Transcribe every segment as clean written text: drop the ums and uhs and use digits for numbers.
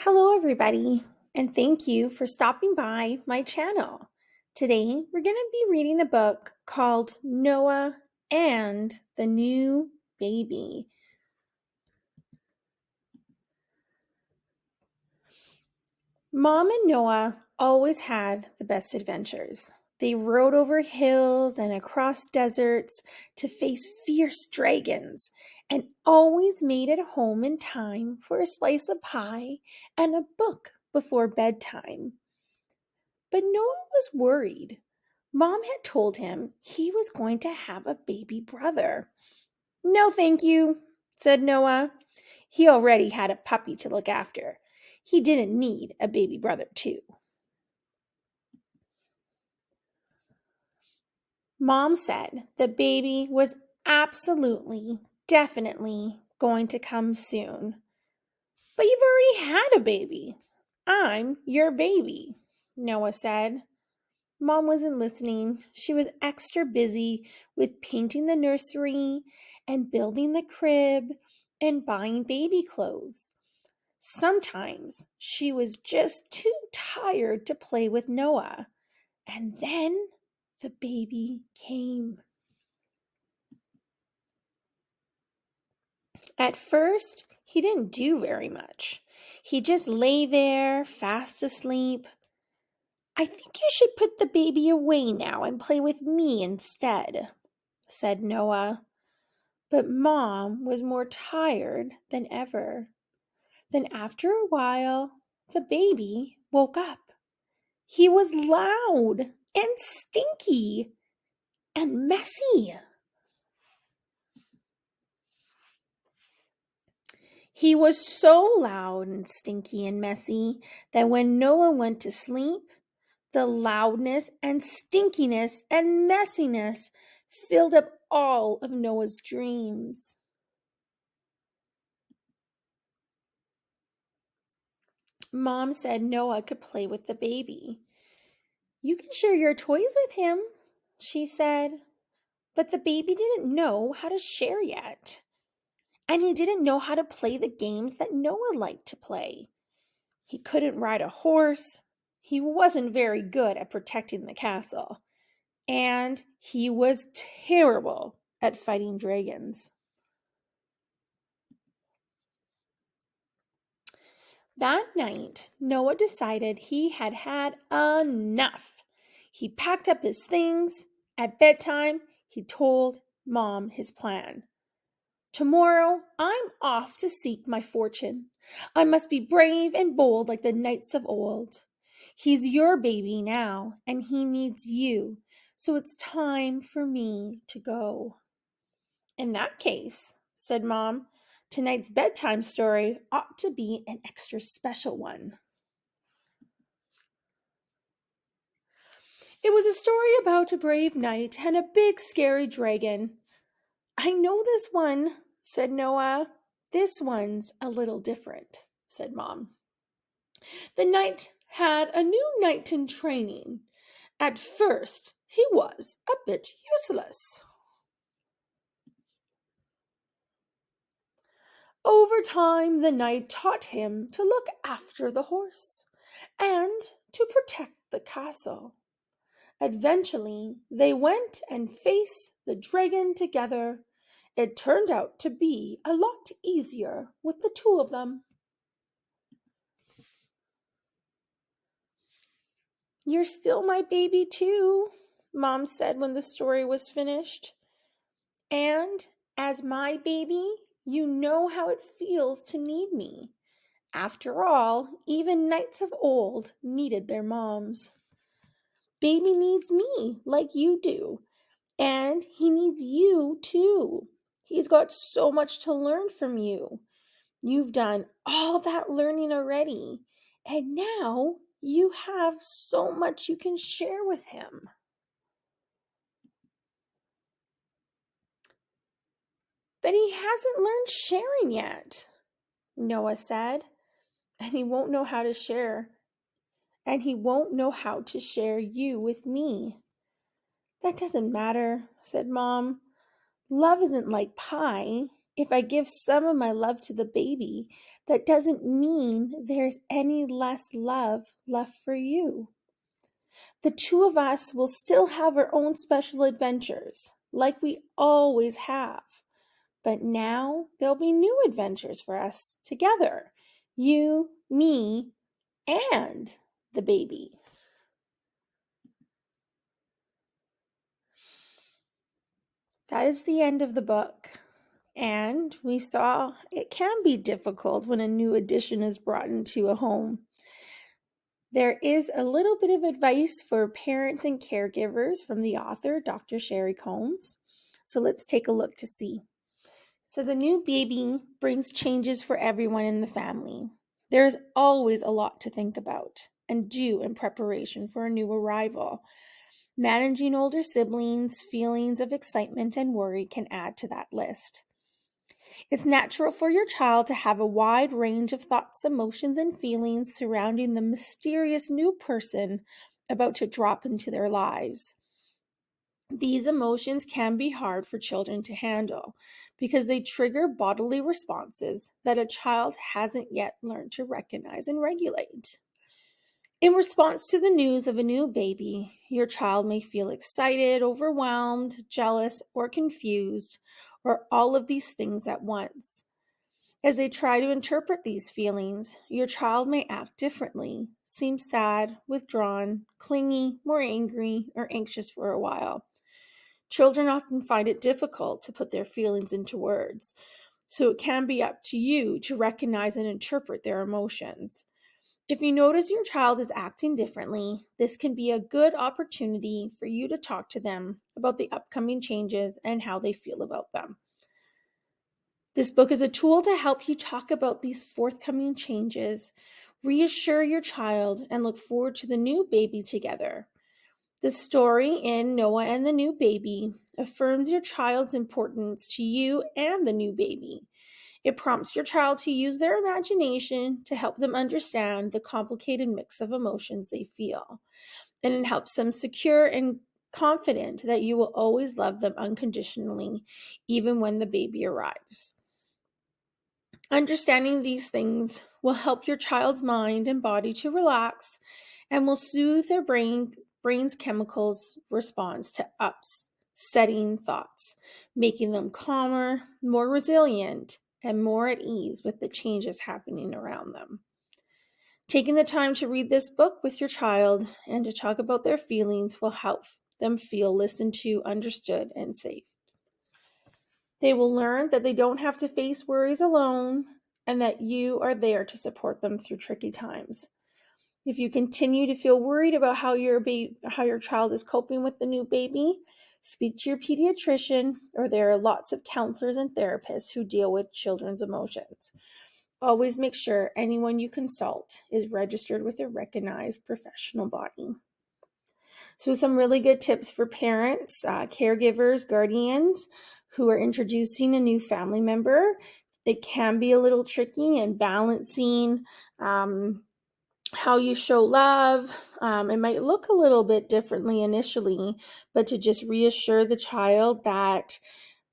Hello, everybody, and thank you for stopping by my channel. Today, we're going to be reading a book called Noah and the New Baby. Mom and Noah always had the best adventures. They rode over hills and across deserts to face fierce dragons and always made it home in time for a slice of pie and a book before bedtime. But Noah was worried. Mom had told him he was going to have a baby brother. No, thank you, said Noah. He already had a puppy to look after. He didn't need a baby brother, too. Mom said the baby was absolutely, definitely going to come soon. But you've already had a baby. I'm your baby, Noah said. Mom wasn't listening. She was extra busy with painting the nursery and building the crib and buying baby clothes. Sometimes she was just too tired to play with Noah. And then the baby came. At first, he didn't do very much. He just lay there, fast asleep. I think you should put the baby away now and play with me instead, said Noah. But Mom was more tired than ever. Then after a while, the baby woke up. He was loud and stinky and messy. He was so loud and stinky and messy that when Noah went to sleep, the loudness and stinkiness and messiness filled up all of Noah's dreams. Mom said Noah could play with the baby. You can share your toys with him, she said. But the baby didn't know how to share yet. And he didn't know how to play the games that Noah liked to play. He couldn't ride a horse. He wasn't very good at protecting the castle. And he was terrible at fighting dragons. That night, Noah decided he had had enough. He packed up his things. At bedtime, he told Mom his plan. Tomorrow, I'm off to seek my fortune. I must be brave and bold like the knights of old. He's your baby now, and he needs you, so it's time for me to go. In that case, said Mom, tonight's bedtime story ought to be an extra special one. It was a story about a brave knight and a big scary dragon. I know this one, said Noah. This one's a little different, said Mom. The knight had a new knight in training. At first, he was a bit useless. Over time, the knight taught him to look after the horse and to protect the castle. Eventually, they went and faced the dragon together. It turned out to be a lot easier with the two of them. You're still my baby, too, Mom said when the story was finished. And as my baby, you know how it feels to need me. After all, even knights of old needed their moms. Baby needs me like you do, and he needs you too. He's got so much to learn from you. You've done all that learning already, and now you have so much you can share with him. But he hasn't learned sharing yet, Noah said, and he won't know how to share. And he won't know how to share you with me. That doesn't matter, said Mom. Love isn't like pie. If I give some of my love to the baby, that doesn't mean there's any less love left for you. The two of us will still have our own special adventures, like we always have. But now there'll be new adventures for us together. You, me, and the baby. That is the end of the book. And we saw it can be difficult when a new addition is brought into a home. There is a little bit of advice for parents and caregivers from the author, Dr. Sherry Combs. So let's take a look to see. It says a new baby brings changes for everyone in the family. There is always a lot to think about and do in preparation for a new arrival. Managing older siblings' feelings of excitement and worry can add to that list. It's natural for your child to have a wide range of thoughts, emotions, and feelings surrounding the mysterious new person about to drop into their lives. These emotions can be hard for children to handle because they trigger bodily responses that a child hasn't yet learned to recognize and regulate. In response to the news of a new baby, your child may feel excited, overwhelmed, jealous, or confused, or all of these things at once. As they try to interpret these feelings, your child may act differently, seem sad, withdrawn, clingy, more angry, or anxious for a while. Children often find it difficult to put their feelings into words, so it can be up to you to recognize and interpret their emotions. If you notice your child is acting differently, this can be a good opportunity for you to talk to them about the upcoming changes and how they feel about them. This book is a tool to help you talk about these forthcoming changes, reassure your child, and look forward to the new baby together. The story in Noah and the New Baby affirms your child's importance to you and the new baby. It prompts your child to use their imagination to help them understand the complicated mix of emotions they feel. And it helps them secure and confident that you will always love them unconditionally, even when the baby arrives. Understanding these things will help your child's mind and body to relax and will soothe their brain's chemicals response to upsetting thoughts, making them calmer, more resilient, and more at ease with the changes happening around them. Taking the time to read this book with your child and to talk about their feelings will help them feel listened to, understood, and safe. They will learn that they don't have to face worries alone and that you are there to support them through tricky times. If you continue to feel worried about how your child is coping with the new baby, speak to your pediatrician, or there are lots of counselors and therapists who deal with children's emotions. Always make sure anyone you consult is registered with a recognized professional body. So some really good tips for parents, caregivers, guardians who are introducing a new family member. It can be a little tricky in balancing how you show love. It might look a little bit differently initially, but to just reassure the child that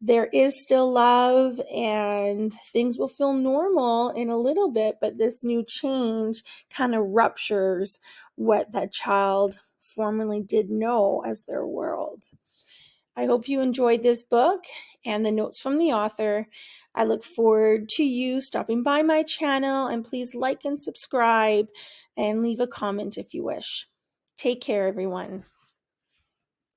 there is still love and things will feel normal in a little bit, but this new change kind of ruptures what that child formerly did know as their world. I hope you enjoyed this book and the notes from the author. I look forward to you stopping by my channel, and please like and subscribe and leave a comment if you wish. Take care, everyone.